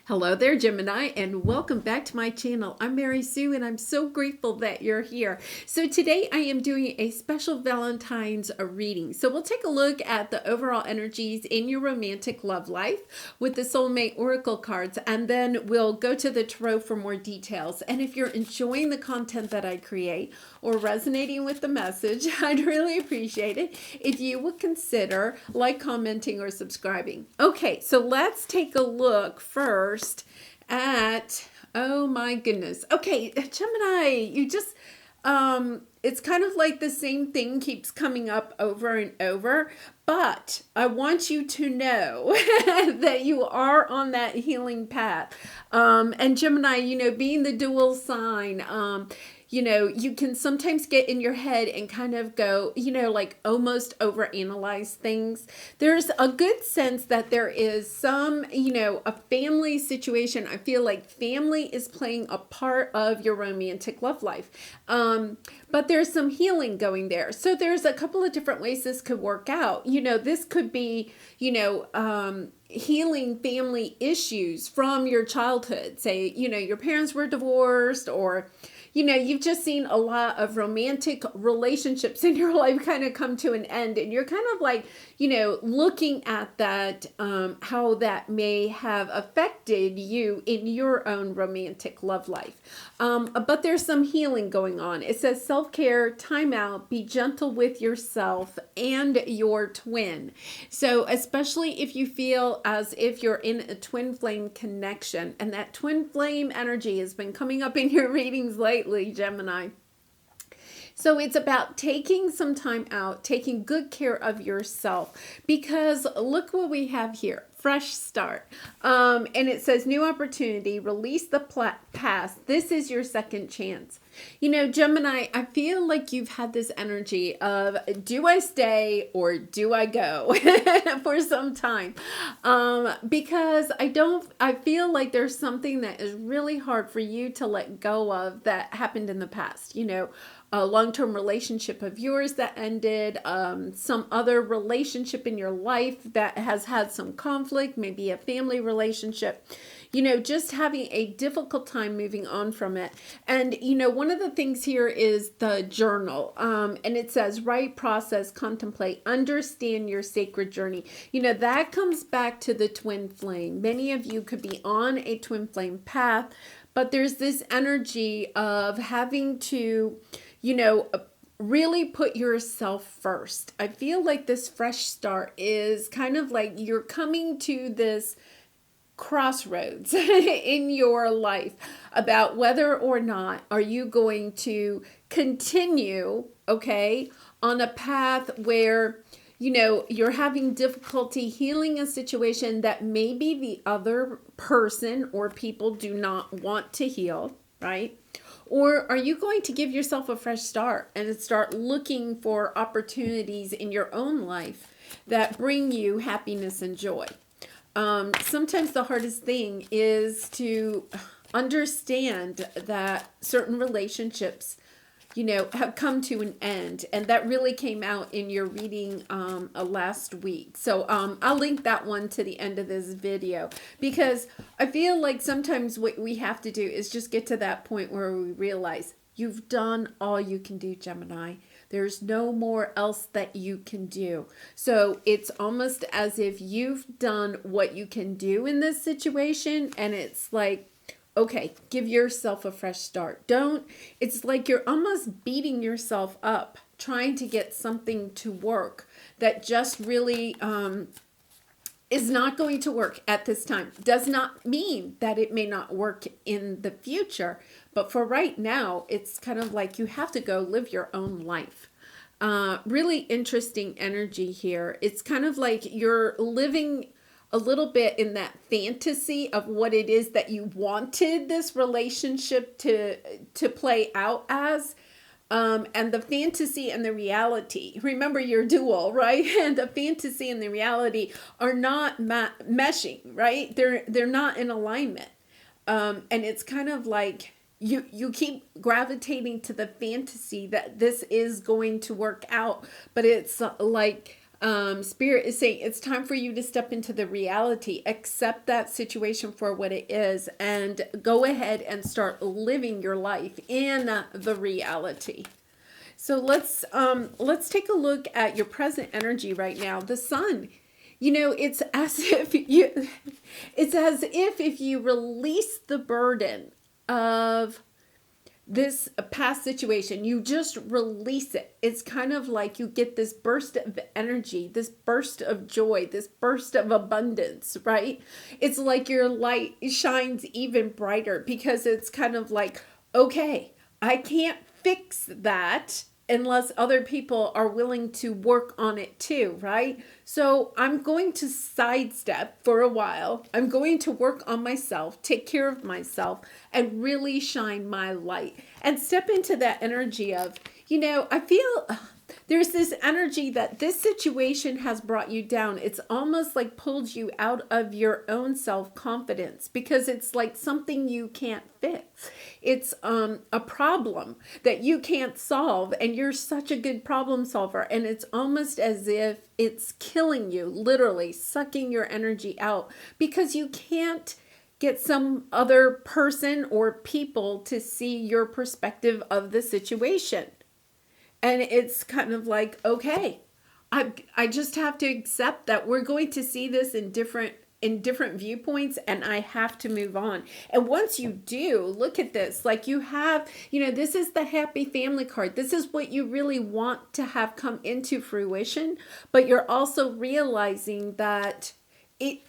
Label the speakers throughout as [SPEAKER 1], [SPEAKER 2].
[SPEAKER 1] Hello there, Gemini, and welcome back to my channel. I'm Mary Sue, and I'm so grateful that you're here. So today I am doing a special Valentine's reading. So we'll take a look at the overall energies in your romantic love life with the SoulMate Oracle cards, and then we'll go to the tarot for more details. And if you're enjoying the content that I create or resonating with the message, I'd really appreciate it if you would consider commenting, or subscribing. Okay, so let's take a look first at, oh my goodness. Okay, Gemini, you just, it's kind of like the same thing keeps coming up over and over, but I want you to know that you are on that healing path. And Gemini, being the dual sign, you can sometimes get in your head and kind of go, like almost overanalyze things. There's a good sense that there is some, a family situation. I feel like family is playing a part of your romantic love life. But there's some healing going there. So there's a couple of different ways this could work out. This could be, healing family issues from your childhood. Say, your parents were divorced, or you've just seen a lot of romantic relationships in your life kind of come to an end, and you're kind of like, looking at that, how that may have affected you in your own romantic love life. But there's some healing going on. It says self-care, time out, be gentle with yourself and your twin. So especially if you feel as if you're in a twin flame connection, and that twin flame energy has been coming up in your readings lately, Gemini. So it's about taking some time out, taking good care of yourself, because look what we have here. Fresh start. And it says new opportunity, release the past. This is your second chance. Gemini, I feel like you've had this energy of, do I stay or do I go for some time? Because I feel like there's something that is really hard for you to let go of that happened in the past. A long-term relationship of yours that ended, some other relationship in your life that has had some conflict, maybe a family relationship, just having a difficult time moving on from it. And, one of the things here is the journal. And it says, write, process, contemplate, understand your sacred journey. That comes back to the twin flame. Many of you could be on a twin flame path, but there's this energy of having to, really put yourself first. I feel like this fresh start is kind of like you're coming to this crossroads in your life about whether or not are you going to continue, okay, on a path where, you're having difficulty healing a situation that maybe the other person or people do not want to heal, right? Or are you going to give yourself a fresh start and start looking for opportunities in your own life that bring you happiness and joy? Sometimes the hardest thing is to understand that certain relationships, have come to an end. And that really came out in your reading last week. So I'll link that one to the end of this video, because I feel like sometimes what we have to do is just get to that point where we realize you've done all you can do, Gemini. There's no more else that you can do. So it's almost as if you've done what you can do in this situation, and it's like, okay, give yourself a fresh start. It's like you're almost beating yourself up, trying to get something to work that just really is not going to work at this time. Does not mean that it may not work in the future, but for right now, it's kind of like you have to go live your own life. Really interesting energy here. It's kind of like you're living a little bit in that fantasy of what it is that you wanted this relationship to play out as. And the fantasy and the reality, remember you're dual, right? And the fantasy and the reality are not meshing, right? They're not in alignment. And it's kind of like you keep gravitating to the fantasy that this is going to work out, but it's like Spirit is saying it's time for you to step into the reality, accept that situation for what it is, and go ahead and start living your life in the reality. So let's take a look at your present energy right now. The sun. It's as if you release the burden of this past situation, you just release it. It's kind of like you get this burst of energy, this burst of joy, this burst of abundance, right? It's like your light shines even brighter because it's kind of like, okay, I can't fix that unless other people are willing to work on it too, right? So I'm going to sidestep for a while. I'm going to work on myself, take care of myself, and really shine my light and step into that energy of, I feel there's this energy that this situation has brought you down. It's almost like pulled you out of your own self-confidence because it's like something you can't fix. It's a problem that you can't solve, and you're such a good problem solver, and it's almost as if it's killing you, literally sucking your energy out because you can't get some other person or people to see your perspective of the situation. And it's kind of like, okay, I just have to accept that we're going to see this in different viewpoints, and I have to move on. And once you do, look at this, like you have, this is the happy family card. This is what you really want to have come into fruition, but you're also realizing that it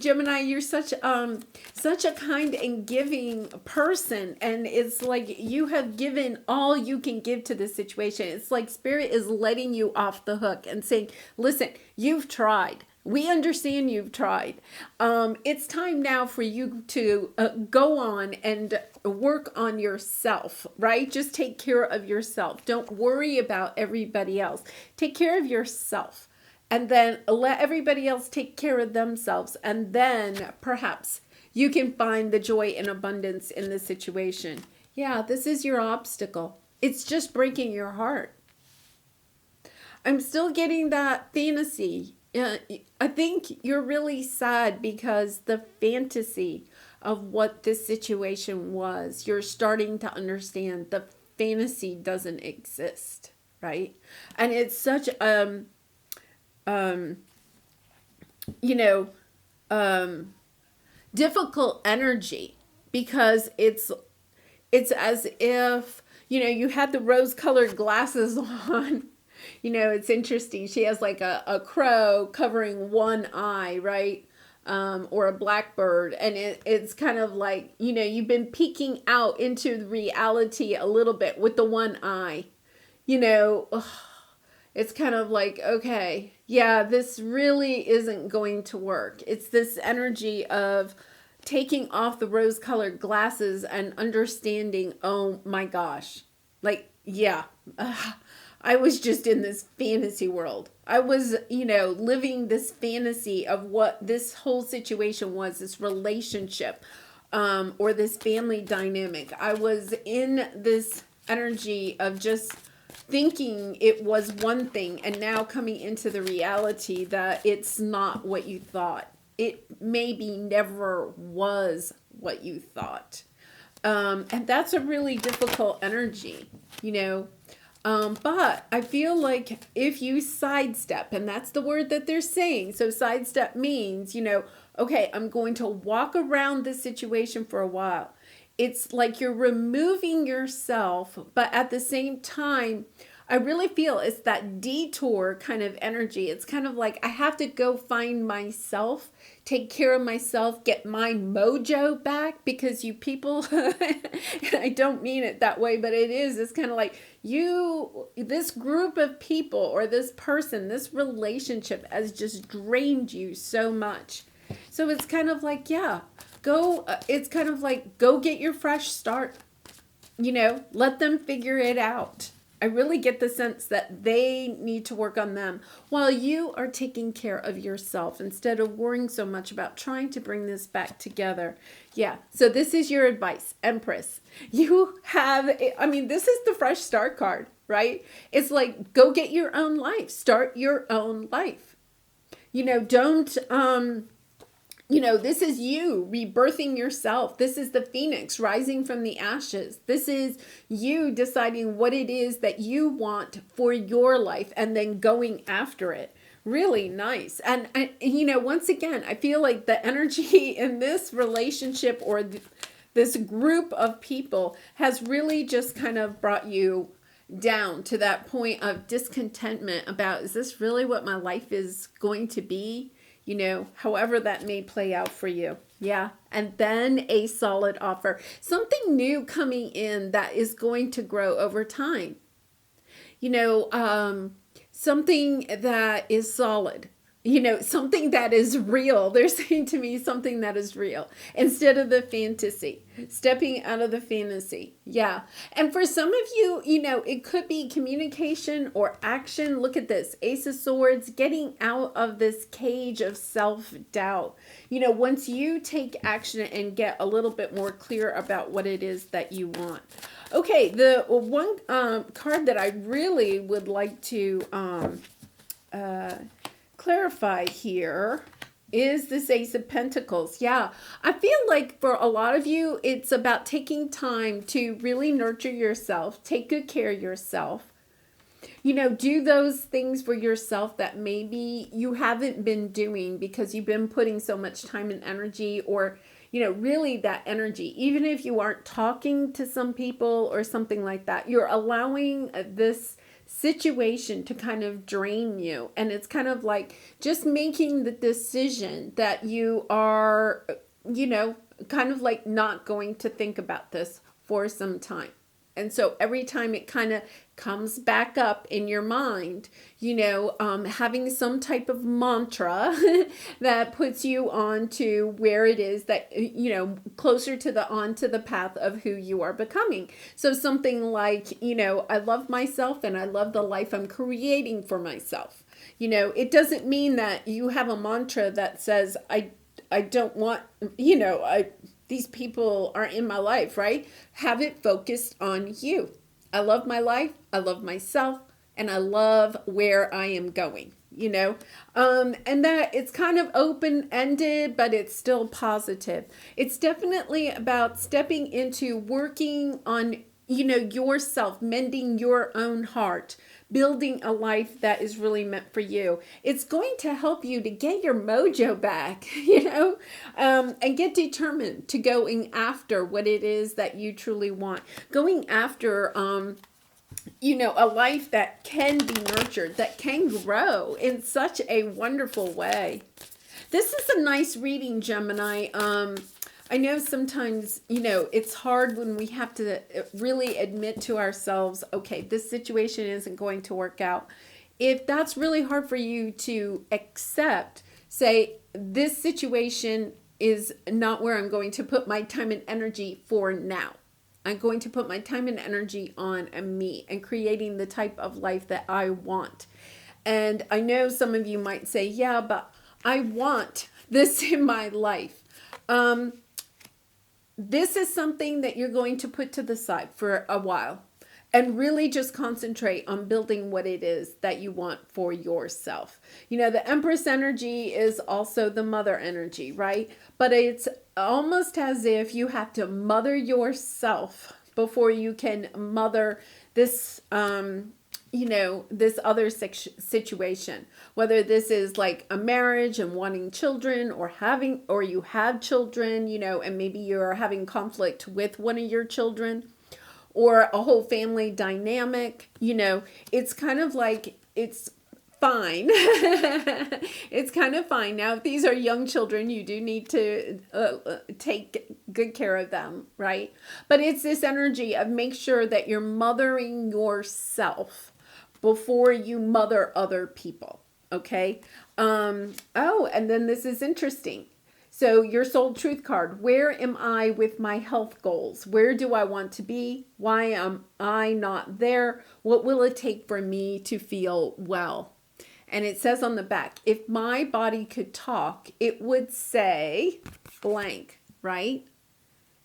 [SPEAKER 1] Gemini, you're such a kind and giving person, and it's like you have given all you can give to this situation. It's like Spirit is letting you off the hook and saying, listen, you've tried. We understand you've tried. It's time now for you to go on and work on yourself, right? Just take care of yourself. Don't worry about everybody else. Take care of yourself. And then let everybody else take care of themselves. And then perhaps you can find the joy and abundance in the situation. Yeah, this is your obstacle. It's just breaking your heart. I'm still getting that fantasy. I think you're really sad because the fantasy of what this situation was, you're starting to understand the fantasy doesn't exist, right? And it's such difficult energy because it's as if, you had the rose-colored glasses on. It's interesting. She has like a crow covering one eye, right? Or a blackbird. And it's kind of like, you've been peeking out into the reality a little bit with the one eye, It's kind of like, okay, yeah, this really isn't going to work. It's this energy of taking off the rose-colored glasses and understanding, oh my gosh, like, yeah, I was just in this fantasy world. I was, living this fantasy of what this whole situation was, this relationship, or this family dynamic. I was in this energy of just thinking it was one thing, and now coming into the reality that it's not what you thought. It maybe never was what you thought. And that's a really difficult energy, But I feel like if you sidestep, and that's the word that they're saying. So sidestep means, okay, I'm going to walk around this situation for a while. It's like you're removing yourself, but at the same time, I really feel it's that detour kind of energy. It's kind of like I have to go find myself, take care of myself, get my mojo back, because you people, I don't mean it that way, but it is. It's kind of like this group of people or this person, this relationship has just drained you so much. So it's kind of like, yeah. It's kind of like, go get your fresh start, let them figure it out. I really get the sense that they need to work on them while you are taking care of yourself instead of worrying so much about trying to bring this back together. Yeah. So this is your advice, Empress. This is the fresh start card. right? It's like, go get your own life. Start your own life. Don't, this is you rebirthing yourself. This is the phoenix rising from the ashes. This is you deciding what it is that you want for your life and then going after it. Really nice. And once again, I feel like the energy in this relationship or this group of people has really just kind of brought you down to that point of discontentment about, is this really what my life is going to be? However that may play out for you. Yeah. And then a solid offer, something new coming in that is going to grow over time. Something that is solid. Something that is real. They're saying to me something that is real instead of the fantasy, stepping out of the fantasy. Yeah. And for some of you, it could be communication or action. Look at this, Ace of Swords, getting out of this cage of self-doubt. Once you take action and get a little bit more clear about what it is that you want. Okay. The one card that I really would like to, clarify here is this Ace of Pentacles. Yeah, I feel like for a lot of you, it's about taking time to really nurture yourself, take good care of yourself. Do those things for yourself that maybe you haven't been doing because you've been putting so much time and energy, or really that energy, even if you aren't talking to some people or something like that, you're allowing this situation to kind of drain you. And it's kind of like just making the decision that you are, kind of like not going to think about this for some time. And so every time it kind of comes back up in your mind, having some type of mantra that puts you on to where it is that, closer to onto the path of who you are becoming. So something like, I love myself and I love the life I'm creating for myself. It doesn't mean that you have a mantra that says, I don't want, these people aren't in my life, right? Have it focused on you. I love my life, I love myself, and I love where I am going, and that it's kind of open-ended, but it's still positive. It's definitely about stepping into working on, yourself, mending your own heart, building a life that is really meant for you. It's going to help you to get your mojo back, and get determined to going after what it is that you truly want. Going after, a life that can be nurtured, that can grow in such a wonderful way. This is a nice reading, Gemini. I know sometimes, it's hard when we have to really admit to ourselves, okay, this situation isn't going to work out. If that's really hard for you to accept, say, this situation is not where I'm going to put my time and energy for now. I'm going to put my time and energy on me and creating the type of life that I want. And I know some of you might say, yeah, but I want this in my life. This is something that you're going to put to the side for a while and really just concentrate on building what it is that you want for yourself. The Empress energy is also the mother energy, right? But it's almost as if you have to mother yourself before you can mother this, this other situation, whether this is like a marriage and wanting children or you have children, and maybe you're having conflict with one of your children, or a whole family dynamic, it's kind of like, it's fine. It's kind of fine. Now, if these are young children, you do need to take good care of them, right? But it's this energy of make sure that you're mothering yourself before you mother other people, okay? And then this is interesting. So your soul truth card, where am I with my health goals? Where do I want to be? Why am I not there? What will it take for me to feel well? And it says on the back, if my body could talk, it would say blank, right?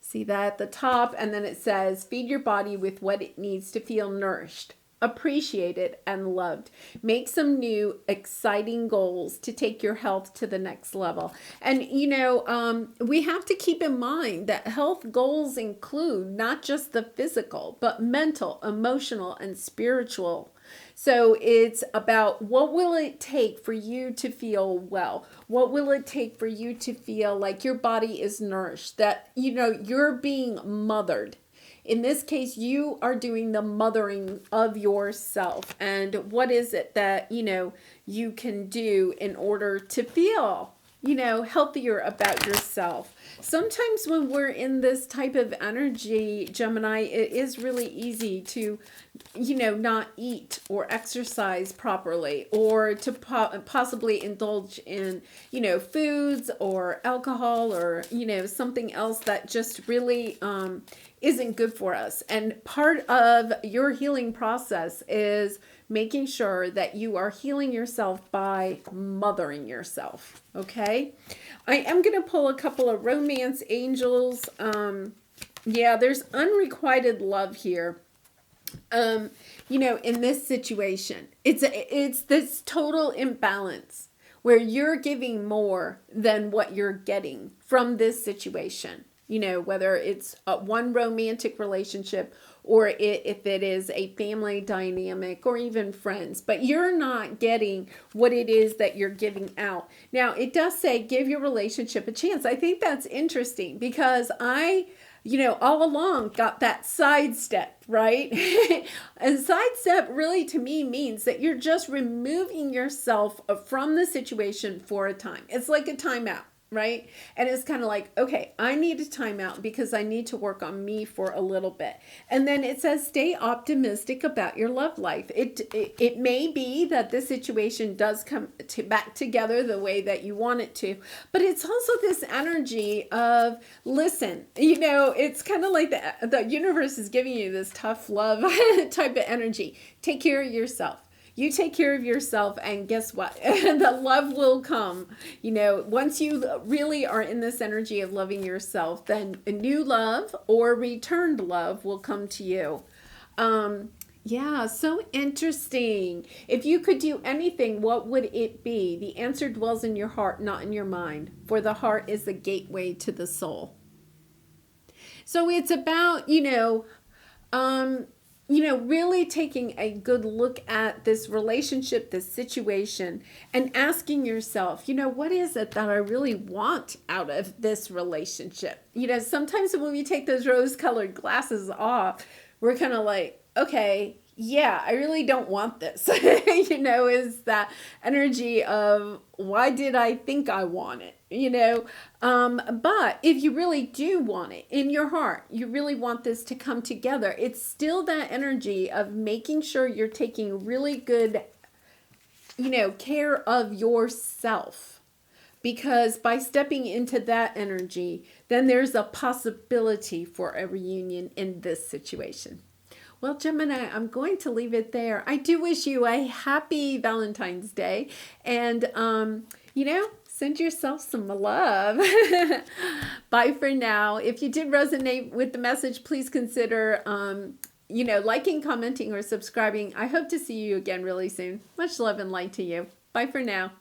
[SPEAKER 1] See that at the top? And then it says, feed your body with what it needs to feel nourished. appreciated, and loved. Make some new exciting goals to take your health to the next level. And we have to keep in mind that health goals include not just the physical, but mental, emotional, and spiritual. So it's about, what will it take for you to feel well? What will it take for you to feel like your body is nourished, that you're being mothered? In this case, you are doing the mothering of yourself. And what is it that, you can do in order to feel, healthier about yourself? Sometimes when we're in this type of energy, Gemini, it is really easy to, not eat or exercise properly, or to possibly indulge in, foods or alcohol, or, something else that just really, isn't good for us. And part of your healing process is making sure that you are healing yourself by mothering yourself. Okay. I am going to pull a couple of romance angels. Yeah, there's unrequited love here. In this situation, it's this total imbalance where you're giving more than what you're getting from this situation. Whether it's one romantic relationship, or if it is a family dynamic, or even friends, but you're not getting what it is that you're giving out. Now, it does say give your relationship a chance. I think that's interesting, because I all along got that sidestep, right? And sidestep really to me means that you're just removing yourself from the situation for a time. It's like a timeout. Right? And it's kind of like, okay, I need a timeout because I need to work on me for a little bit. And then it says, stay optimistic about your love life. It may be that this situation does come back together the way that you want it to, but it's also this energy of, listen, it's kind of like the universe is giving you this tough love type of energy. Take care of yourself. You take care of yourself, and guess what? The love will come. Once you really are in this energy of loving yourself, then a new love or returned love will come to you. Yeah, so interesting. If you could do anything, what would it be? The answer dwells in your heart, not in your mind, for the heart is the gateway to the soul. So it's about, really taking a good look at this relationship, this situation, and asking yourself, what is it that I really want out of this relationship? Sometimes when we take those rose-colored glasses off, we're kind of like, okay, yeah, I really don't want this. Is that energy of, why did I think I want it? But if you really do want it in your heart, you really want this to come together, it's still that energy of making sure you're taking really good, care of yourself. Because by stepping into that energy, then there's a possibility for a reunion in this situation. Well, Gemini, I'm going to leave it there. I do wish you a happy Valentine's Day. And, send yourself some love. Bye for now. If you did resonate with the message, please consider, liking, commenting, or subscribing. I hope to see you again really soon. Much love and light to you. Bye for now.